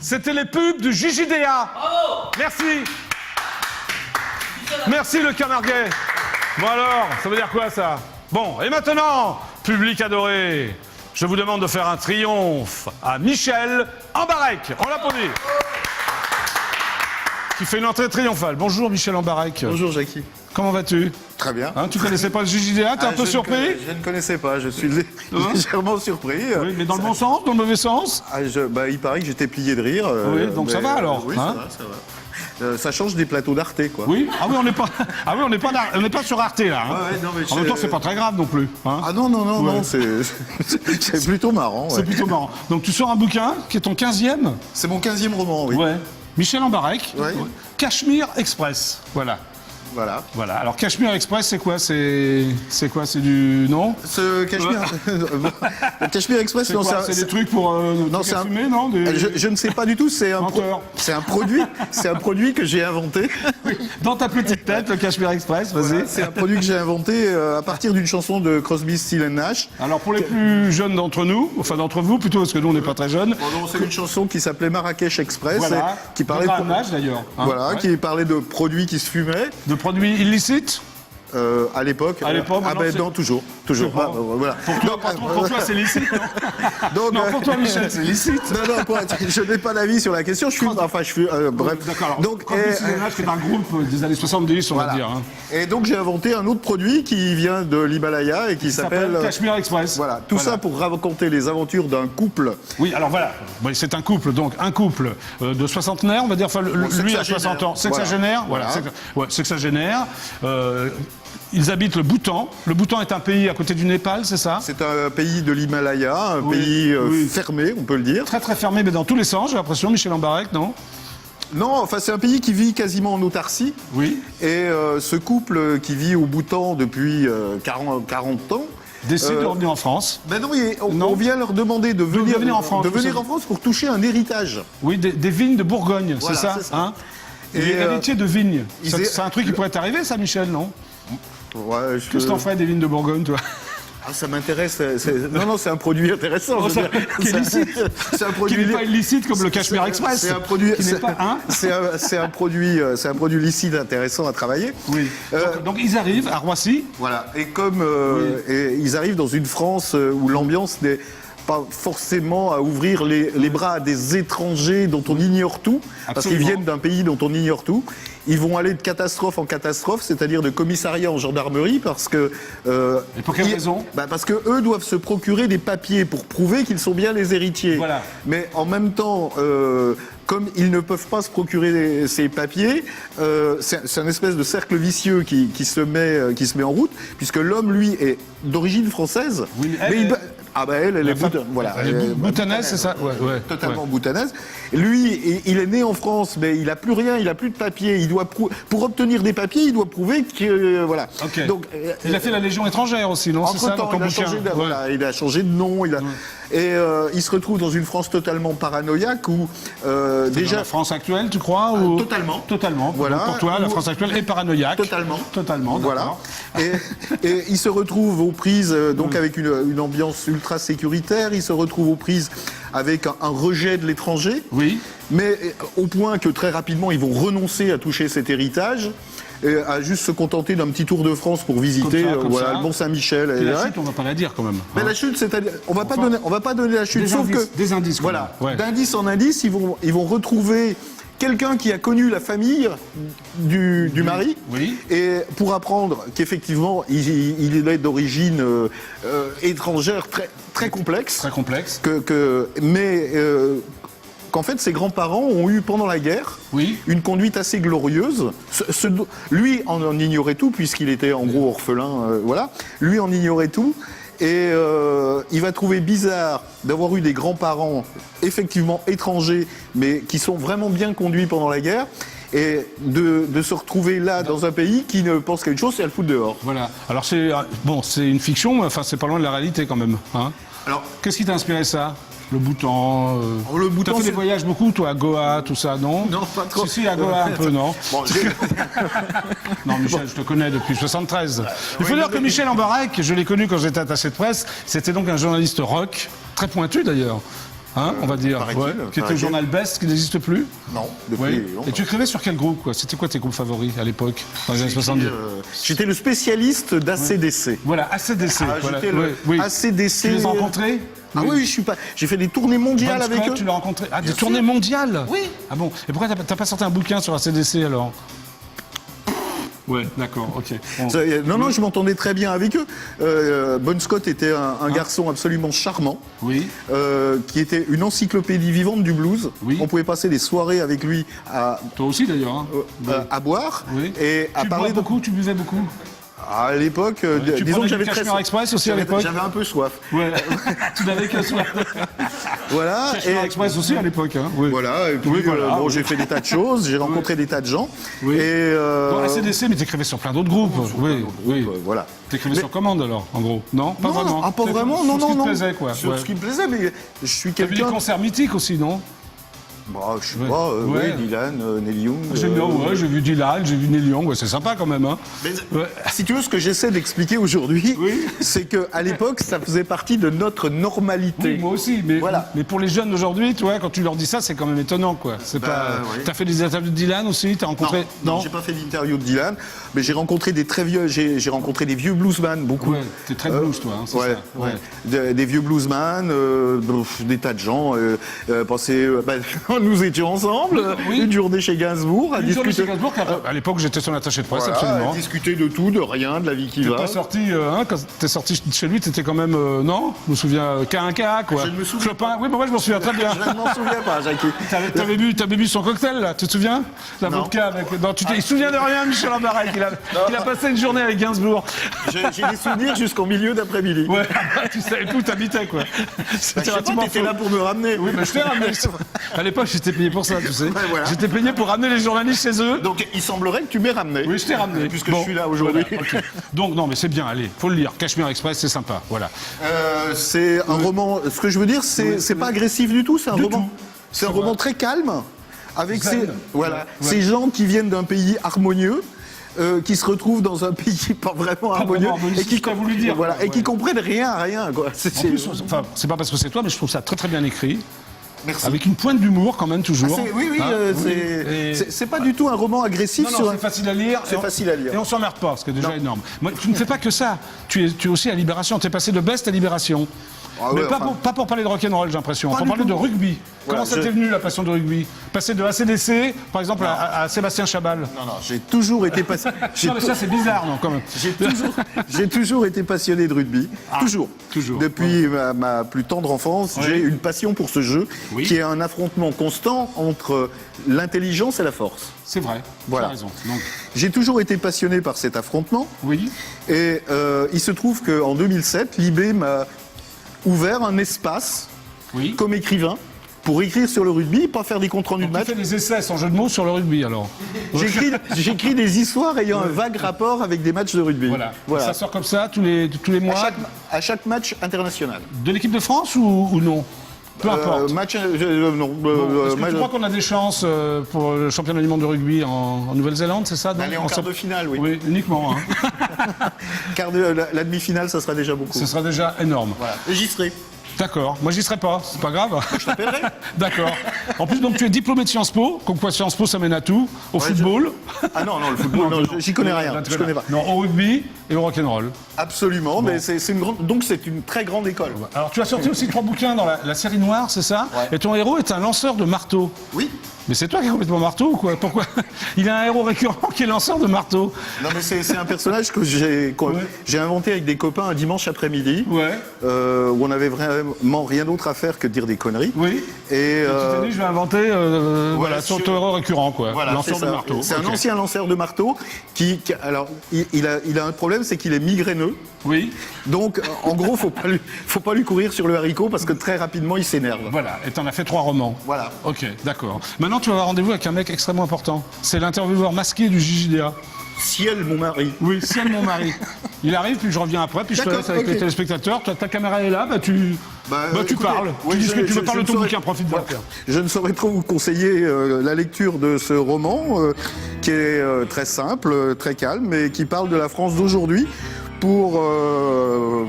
C'était les pubs du JJDA. Bravo. Merci. Merci le Camarguais. Bon alors, ça veut dire quoi ça? Bon, et maintenant, public adoré, je vous demande de faire un triomphe à Michel Ambarek. On l'applaudit. Qui fait une entrée triomphale. Bonjour Michel Ambarek. Bonjour Jackie. Comment vas-tu? Très bien. Hein, tu connaissais pas le JJDA? T'es un peu surpris? Je ne connaissais pas, je suis légèrement surpris. Oui, mais dans le bon sens, dans le mauvais sens? Il paraît que j'étais plié de rire. Oui, donc ça va alors, Oui, hein? ça va. Ça change des plateaux d'Arte, quoi. Oui. Ah oui, on n'est pas sur Arte là. Hein. Ouais, non, mais en même temps, c'est pas très grave non plus. Hein. Ah non, Ouais. c'est plutôt marrant. C'est Ouais. plutôt marrant. Donc tu sors un bouquin qui est ton 15e. C'est mon 15e roman, oui. Ouais. Michel Ambarek. Ouais. Cachemire Express. Voilà. Voilà. Voilà. Alors Cachemire Express, c'est quoi? C'est quoi? C'est du non? Ce Cachemire, le Cachemire Express, C'est non, quoi? C'est des trucs pour trucs c'est à un- fumer, non? je ne sais pas du tout. C'est un Menteur. c'est un produit que j'ai inventé. Dans ta petite tête, le Cachemire Express. Vas-y. Voilà, c'est un produit que j'ai inventé à partir d'une chanson de Crosby, Stills Nash. Alors pour les plus jeunes d'entre nous, enfin d'entre vous plutôt, parce que nous on n'est pas très jeunes. C'est une chanson qui s'appelait Marrakech Express, Voilà. et qui parlait de âge d'ailleurs. Hein. voilà, Ouais. qui parlait de produits qui se fumaient De produits illicites. à l'époque. À l'époque, ah maintenant, ben c'est- non, toujours. Bon. Voilà. Pour toi, c'est licite, non? Donc, Non, pour toi, Michel, c'est licite. non, je n'ai pas d'avis sur la question. Je suis, bref. D'accord. Alors, Donc, Crosby, Stills Nash, qui est un groupe des années 70, on voilà. va dire. Hein. Et donc j'ai inventé un autre produit qui vient de l'Himalaya et qui s'appelle Cachemire Express. Voilà, tout ça pour raconter les aventures d'un couple. Oui, alors voilà, oui, c'est un couple, donc un couple de soixantenaires, on va dire, enfin, lui a 60 ans, sexagénaire, voilà, sexagénaire. Ils habitent le Bhoutan. Le Bhoutan est un pays à côté du Népal, c'est ça? C'est un pays de l'Himalaya, un Oui, pays oui. fermé, on peut le dire. Très très fermé, mais dans tous les sens, j'ai l'impression, Michel Ambarek, non? Non, enfin c'est un pays qui vit quasiment en autarcie. Oui. Et ce couple qui vit au Bhoutan depuis 40 ans. Décide de revenir en France. Ben non, Non. on vient leur demander de venir en France, de venir vous en France pour toucher un héritage. Oui, des vignes de Bourgogne, Voilà, c'est ça, c'est ça. hein? Et, Et héritier de vignes. ils C'est un truc qui pourrait t'arriver, ça, Michel, non? Ouais, Qu'est-ce que t'en ferais des vignes de Bourgogne, toi? Ah, ça m'intéresse. Non, c'est un produit intéressant. je veux dire. Qui est licite. C'est un Qui produit n'est pas illicite comme le Cachemire Express. C'est un produit. Qui n'est pas un. C'est un produit licite intéressant à travailler. Oui. Donc ils arrivent à Roissy. Voilà. Et comme et ils arrivent dans une France où l'ambiance n'est pas forcément à ouvrir les bras à des étrangers dont on ignore tout, parce qu'ils Absolument. viennent d'un pays dont on ignore tout. Ils vont aller de catastrophe en catastrophe, c'est-à-dire de commissariat en gendarmerie, parce que... Et pour quelle raison? Parce que eux doivent se procurer des papiers pour prouver qu'ils sont bien les héritiers. Voilà. Mais en même temps, comme ils ne peuvent pas se procurer ces papiers, c'est un espèce de cercle vicieux qui se met en route, puisque l'homme, lui, est d'origine française. Oui, mais elle, elle est voilà, Elle est bhoutanaise, c'est ça? Ouais. totalement bhoutanaise. Lui, il est né en France, mais il a plus rien, il a plus de papiers. Il doit pour obtenir des papiers, il doit prouver que voilà. Ok. Donc, Il a fait la Légion étrangère aussi, non? C'est ça, entre-temps, dans ton il a bouquin. changé de, Ouais. voilà, il a changé de nom. Et il se retrouve dans une France totalement paranoïaque où Dans déjà la France actuelle, tu crois ou... Totalement. Voilà. Donc pour toi, la Ou- France actuelle est paranoïaque. Totalement, Voilà. d'accord. Et il se retrouve aux prises donc avec une ambiance ultra sécuritaire. Il se retrouve aux prises avec un rejet de l'étranger. Oui. Mais au point que très rapidement, ils vont renoncer à toucher cet héritage, et à juste se contenter d'un petit tour de France pour visiter Comme ça. le Mont-Saint-Michel. Et et la là. chute, on va pas la dire quand même. Mais hein. la chute, c'est-à-dire, on va pas donner la chute, Des sauf indices, que des indices, quand voilà, même. Ouais. d'indice en indice, ils vont retrouver quelqu'un qui a connu la famille du mari, Oui. et pour apprendre qu'effectivement il est d'origine étrangère très complexe, Très complexe. mais qu'en fait ses grands-parents ont eu pendant la guerre Oui. une conduite assez glorieuse. Lui en ignorait tout puisqu'il était en gros orphelin, voilà. Lui en ignorait tout. Et il va trouver bizarre d'avoir eu des grands-parents effectivement étrangers, mais qui sont vraiment bien conduits pendant la guerre, et de se retrouver là dans un pays qui ne pense qu'à une chose, c'est à le foutre dehors. Voilà. Alors c'est c'est une fiction, mais enfin c'est pas loin de la réalité quand même. Hein. Alors, Qu'est-ce qui t'a inspiré ça? Le Bhoutan. Le Bhoutan, T'as fait des c'est- voyages beaucoup, toi, à Goa, tout ça, non? Non, pas trop. Si, à Goa un peu, non? bon, Non, Michel, je te connais depuis 73. Il faut oui, dire mais- que Michel Ambarek, je l'ai connu quand j'étais attaché de presse, c'était donc un journaliste rock, très pointu d'ailleurs. hein, on va dire, qui était au journal Best, qui n'existe plus. Non, depuis longtemps. Et tu écrivais sur quel groupe, quoi? C'était quoi tes groupes favoris à l'époque, dans les années 70? J'étais le spécialiste d'ACDC. Voilà, ACDC. Voilà. J'étais le ACDC. Tu les as rencontrés? Ah oui, j'ai fait des tournées mondiales Bon avec Scott, eux. tu l'as rencontré? Ah, des tournées mondiales? Oui. Ah bon? Et pourquoi t'as pas sorti un bouquin sur ACDC alors? Ouais, d'accord, ok. Bon. Non, je m'entendais très bien avec eux. Bon Scott était un garçon absolument charmant, qui était une encyclopédie vivante du blues. Oui. On pouvait passer des soirées avec lui à... Toi aussi d'ailleurs. Hein. À boire et à parler beaucoup, tu buvais beaucoup? À l'époque, disons que j'avais Cashmere Express aussi à l'époque. J'avais un peu soif. Ouais. Tu n'avais que soif. Voilà. Cashmere Express aussi à l'époque. Hein. Oui. Voilà. Et puis, bon, j'ai fait des tas de choses. J'ai rencontré des tas de gens. Oui. Et dans la CDC, mais t'écrivais sur plein d'autres groupes. Oui. Voilà. T'écrivais sur commande alors, en gros. Non, pas vraiment. Ah, pas vraiment. Non. Sur ce qui te plaisait, quoi. Sur ce qui me plaisait, mais je suis quelqu'un. T'as vu des concerts mythiques aussi, non? Bah, je sais pas, Dylan, Neil Young. J'ai vu Dylan, j'ai vu Neil Young, c'est sympa quand même. Hein. Mais, si tu veux, ce que j'essaie d'expliquer aujourd'hui, c'est qu'à l'époque, ça faisait partie de notre normalité. Oui, moi aussi, mais pour les jeunes d'aujourd'hui, tu vois, quand tu leur dis ça, c'est quand même étonnant, quoi. T'as fait des interviews de Dylan aussi, t'as rencontré... Non, j'ai pas fait d'interview de Dylan, mais j'ai rencontré des très vieux, j'ai rencontré des vieux bluesman, beaucoup. Ouais, t'es très blues, toi, hein, c'est ça. Ouais. Des vieux bluesman, des tas de gens, nous étions ensemble, une journée chez Gainsbourg, à discuter. À l'époque, j'étais son attaché de presse, absolument. À discuter de tout, de rien, de la vie qui va. Pas sorti, quand t'es sorti de chez lui, t'étais quand même, non? Je me souviens, K1K, quoi. Je ne me souviens pas. Oui, moi je m'en souviens très bien. Je ne m'en souviens pas, Jackie. T'avais bu son cocktail, là, tu te souviens? La vodka avec... Non, il se souvient de rien, Michel Ambarek. Il a passé une journée avec Gainsbourg. J'ai des souvenirs jusqu'au milieu d'après-midi. Ouais, tu savais plus où t'habitais, quoi. C'était relativement t'étais là pour me ramener. Oui, mais je t'ai ramené. À l'époque, j'étais payé pour ça, tu sais. J'étais payé pour ramener les journalistes chez eux. Donc, il semblerait que tu m'aies ramené. Oui, je t'ai ramené. Puisque je suis là aujourd'hui. Voilà, okay. Donc, non, mais c'est bien, allez, faut le lire. Cashmere Express, c'est sympa, voilà. C'est un roman, ce que je veux dire, c'est pas agressif du tout, c'est un roman. C'est un roman très calme, avec ces gens qui viennent d'un pays harmonieux. Qui se retrouvent dans un pays pas vraiment harmonieux et qui comprennent rien à rien. Quoi. C'est pas parce que c'est toi, mais je trouve ça très très bien écrit. Merci. Avec une pointe d'humour quand même toujours. C'est pas du tout un roman agressif. Non, c'est facile à lire. C'est facile à lire. Et on s'emmerde pas, ce qui est déjà énorme. Moi, tu ne fais pas que ça. Tu es aussi à Libération. Tu es passé de Best à Libération. Mais pas pour parler de rock'n'roll, j'ai l'impression. Pour parler de rugby. Comment ça t'est venu, la passion de rugby? Passer de ACDC, par exemple, à Sébastien Chabal? Non, j'ai toujours été passionné. Non, mais ça, c'est bizarre, non, quand même. J'ai toujours été passionné de rugby. Toujours. Depuis ma plus tendre enfance, j'ai une passion pour ce jeu qui est un affrontement constant entre l'intelligence et la force. C'est vrai, voilà. Tu as raison. J'ai toujours été passionné par cet affrontement. Oui. Et il se trouve qu'en 2007, Libé m'a ouvert un espace comme écrivain pour écrire sur le rugby, pas faire des comptes rendus de match. Tu fais des essais sans jeu de mots sur le rugby alors? J'écris des histoires ayant un vague rapport avec des matchs de rugby. Voilà. Ça sort comme ça tous les mois? À chaque match international. De l'équipe de France ou non? Peu importe. Non. Est-ce que tu crois qu'on a des chances pour le championnat du monde de rugby en Nouvelle-Zélande, c'est ça? D'aller en quart de finale, oui. Oui, uniquement. Hein. La demi-finale, ça sera déjà beaucoup. Ce sera déjà énorme. Voilà. Et j'y serai. D'accord. Moi, j'y serai pas. C'est pas grave. Je t'appellerai. D'accord. En plus, donc, tu es diplômé de Sciences Po. Comme quoi, Sciences Po, ça mène à tout. Au football. Ah non, le football, j'y connais rien. Je connais pas. Non, au rugby et au rock'n'roll. Absolument. Mais c'est une très grande école. Alors, tu as sorti aussi 3 bouquins dans la série noire, c'est ça? Et ton héros est un lanceur de marteau. Oui. Mais c'est toi qui es complètement marteau ou quoi? Pourquoi? Il a un héros récurrent qui est lanceur de marteau. Non, mais c'est un personnage que j'ai inventé avec des copains un dimanche après-midi. Où on avait vraiment rien d'autre à faire que de dire des conneries. Oui. Et tu t'es dit, je vais inventer ton héros récurrent, quoi. Voilà, lanceur de marteau. C'est un ancien lanceur de marteau alors, il a un problème, c'est qu'il est migraineux. Oui. Donc, en gros, faut pas lui courir sur le haricot parce que très rapidement, il s'énerve. Voilà. Et t'en as fait 3 romans. Voilà. Ok, d'accord. Maintenant, tu vas avoir rendez-vous avec un mec extrêmement important. C'est l'intervieweur masqué du JJDA. Ciel, mon mari. Oui, Ciel, mon mari. Il arrive, puis je reviens après, puis je te laisse avec les téléspectateurs. Ta caméra est là, tu parles. Tu dis ce que tu veux parler de ton bouquin, profite de la faire. Je ne saurais trop vous conseiller la lecture de ce roman, qui est très simple, très calme, et qui parle de la France d'aujourd'hui,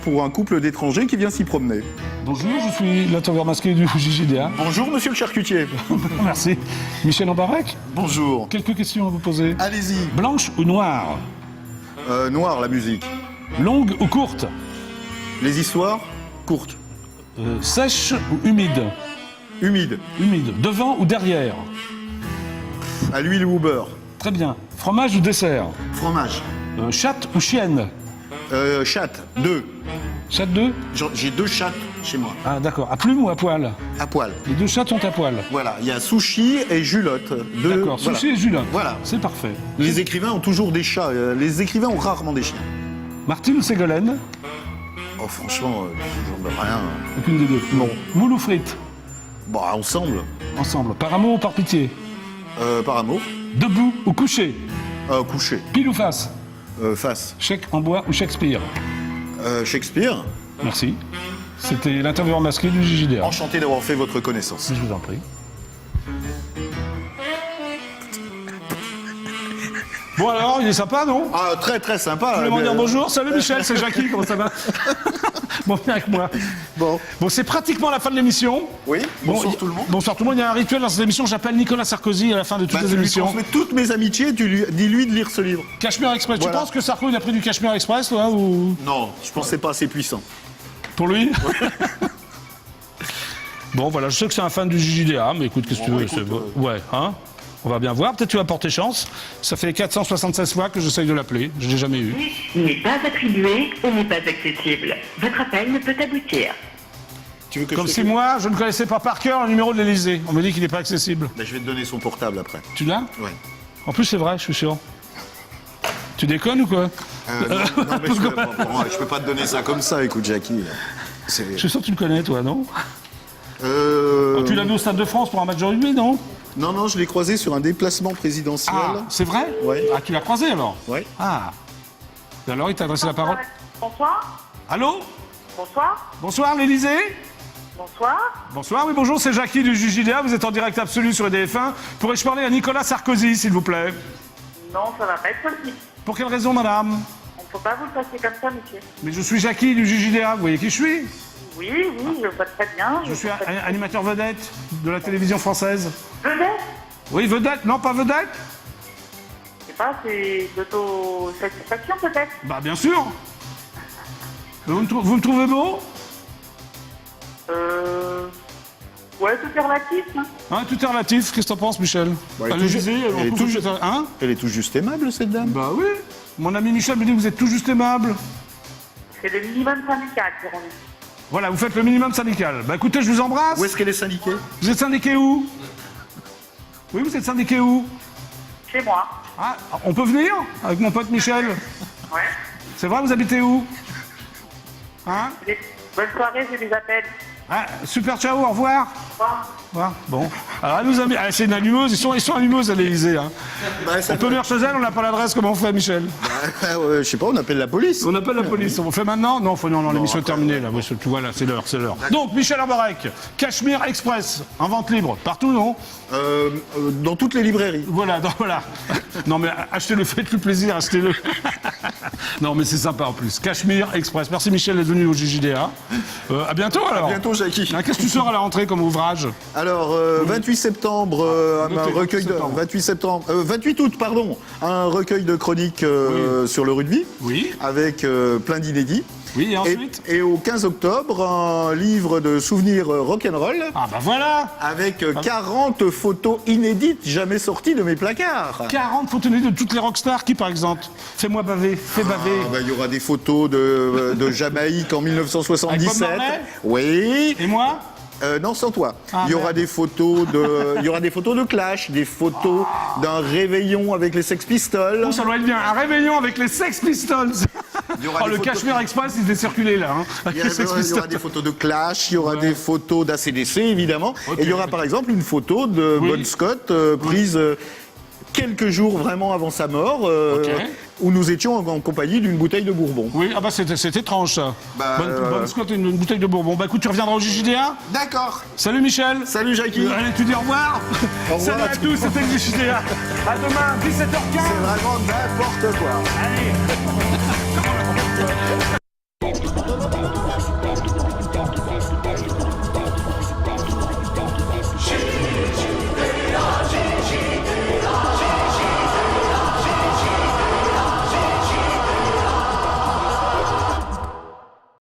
pour un couple d'étrangers qui vient s'y promener. Bonjour, je suis l'intervieweur masqué du JJDA. Bonjour, monsieur le charcutier. Merci. Michel Ambarek, Bonjour. quelques questions à vous poser. Allez-y. Blanche ou noire? Noir, la musique. Longue ou courte? Les histoires, courtes. Sèche ou humide? Humide. Humide. Devant ou derrière? À l'huile ou au beurre. Très bien. Fromage ou dessert? Fromage. Chatte ou chienne? Chatte, 2. Chatte 2? J'ai 2 chattes chez moi. Ah d'accord. À plume ou à poil? À poil. Les 2 chattes sont à poil. Voilà, il y a Sushi et Julotte. D'accord. Voilà. Sushi et Jules. Voilà. C'est parfait. Les écrivains ont toujours des chats. Les écrivains ont rarement des chiens. Martine ou Ségolène? Oh, franchement, j'en ai rien. Aucune des deux. Non. Moule ou frites? Bah, ensemble. Ensemble. Par amour ou par pitié? Par amour. Debout ou couché? Couché. Pile ou face? Face. Chèque en bois ou Shakespeare? Shakespeare. Merci. C'était l'intervieweur masqué du JJDA. Enchanté d'avoir fait votre connaissance. Je vous en prie. Bon alors, il est sympa, non? Ah, très très sympa. Je voulais dire bonjour. Salut Michel, c'est Jackie, comment ça va? Bon, viens avec moi. Bon. Bon, c'est pratiquement la fin de l'émission. Oui, bonsoir Bon, tout le monde. Bonsoir tout le monde. Il y a un rituel dans cette émission. J'appelle Nicolas Sarkozy à la fin de toutes Bah, les tu lui émissions. transmets toutes mes amitiés, dis-lui de lire ce livre. Cachemire Express. Voilà. Tu penses que Sarko il a pris du Cachemire Express, toi, ou Non, je pensais pas assez puissant. pour lui? Bon, voilà, je sais que c'est un fan du JJDA, mais écoute, qu'est-ce que tu veux? écoute, Ouais, hein? On va bien voir. Peut-être tu vas porter chance. Ça fait 476 fois que j'essaye de l'appeler. Je l'ai jamais eu. N'est pas attribué ou n'est pas accessible. Votre appel ne peut aboutir. Tu veux que Comme je te si moi, je ne connaissais pas par cœur le numéro de l'Elysée. On me dit qu'il n'est pas accessible. Bah, je vais te donner son portable après. Tu l'as? Ouais. En plus, c'est vrai, je suis sûr. Tu déconnes ou quoi? Non, mais je peux pas te donner ça comme ça, écoute, Jackie. C'est... Je suis sûr que tu le connais, toi, non? Tu l'as vu au Stade de France pour un match de rugby, non? Non, je l'ai croisé sur un déplacement présidentiel. Ah, c'est vrai? Ouais. Ah, tu l'as croisé alors? Ouais. Ah. Et alors, il t'a adressé la parole? Bonsoir. Allô? Bonsoir. Bonsoir, l'Elysée? Bonsoir. Bonsoir, oui, bonjour, c'est Jackie du JJDA. Vous êtes en direct absolu sur EDF1. Pourrais-je parler à Nicolas Sarkozy, s'il vous plaît? Non, ça va pas être possible. Pour quelle raison, madame? On ne peut pas vous le passer comme ça, monsieur. Mais je suis Jackie du JJDA. Vous voyez qui je suis? Oui, je vois très bien. Je suis animateur vedette de la télévision française. Vedette. Oui, vedette, non pas vedette? Je sais pas, c'est d'autosatisfaction peut-être. Bah bien sûr. Vous me trouvez beau? Ouais, tout est relatif. Hein. Hein, tout est relatif. Qu'est-ce que t'en penses, Michel? Ouais, elle est L'Élysée, elle est on tout trouve ju- que c'est- hein? Elle est tout juste aimable, cette dame. Bah oui. Mon ami Michel me dit que vous êtes tout juste aimable. C'est le minimum syndical, dirons-nous. Voilà, vous faites le minimum syndical. Bah écoutez, je vous embrasse. Où est-ce qu'elle est syndiquée? Vous êtes syndiqué où? Oui, vous êtes syndiqué où? Chez moi. Ah, on peut venir? Avec mon pote Michel? Ouais. C'est vrai, vous habitez où? Hein? Bonne soirée, je les appelle. Ah, super, ciao, au revoir. Au revoir. Au revoir. Bon. Alors, elle nous a mis... Ah, c'est une allumeuse, ils sont allumeuses à l'Élysée. Hein. Bah, ça On peut venir chez elle, on n'a pas l'adresse, comment on fait, Michel? je sais pas, on appelle la police. On appelle la police. On fait maintenant? Non, non, l'émission est après, terminée, là. Oui, tu vois, là, c'est l'heure. Donc, Michel Ambarek, Cachemire Express, en vente libre, partout, non? Dans toutes les librairies. Voilà. Non, mais achetez-le, faites-le plaisir, achetez-le. Non, mais c'est sympa en plus. Cachemire Express. Merci Michel d'être venu au JJDA. À bientôt alors. À bientôt, Jackie. Ah, qu'est-ce que tu sors à la rentrée comme ouvrage? Alors, 28 septembre, un Notez, recueil de... septembre. 28 août, pardon, un recueil de chroniques sur le rugby. Oui. Avec plein d'inédits. Oui, et ensuite? Et au 15 octobre, un livre de souvenirs rock'n'roll. Ah bah voilà. Avec 40 photos inédites jamais sorties de mes placards. 40 photos de toutes les rockstars. Qui par exemple? Fais-moi baver, fais baver. Il y aura des photos de Jamaïque en 1977. Avec Bob Marley? Oui. Et moi? Non, sans toi. Ah, il y aura merde. des photos de Clash, des photos d'un réveillon avec les Sex Pistols. Oh, ça doit être bien. Un réveillon avec les Sex Pistols. Il y aura Oh, des le photos- Cachemire Express, il fait circuler là. Hein, avec Il y, les Sex il y aura Pistols. des photos de Clash, il y aura des photos d'ACDC évidemment, Ok. et il y aura par exemple une photo de Oui. Bon Scott prise quelques jours vraiment avant sa mort, Ok. où nous étions en compagnie d'une bouteille de Bourbon. Oui, ah bah c'est étrange ça. Bah, Bonne Scott et une bouteille de Bourbon. Bah écoute, tu reviendras au JJDA. D'accord. Salut Michel. Salut Jackie. Allez, tu dis au revoir. Au revoir Salut à à tous, c'était le JJDA. À demain, 17h15. C'est vraiment n'importe quoi. Allez.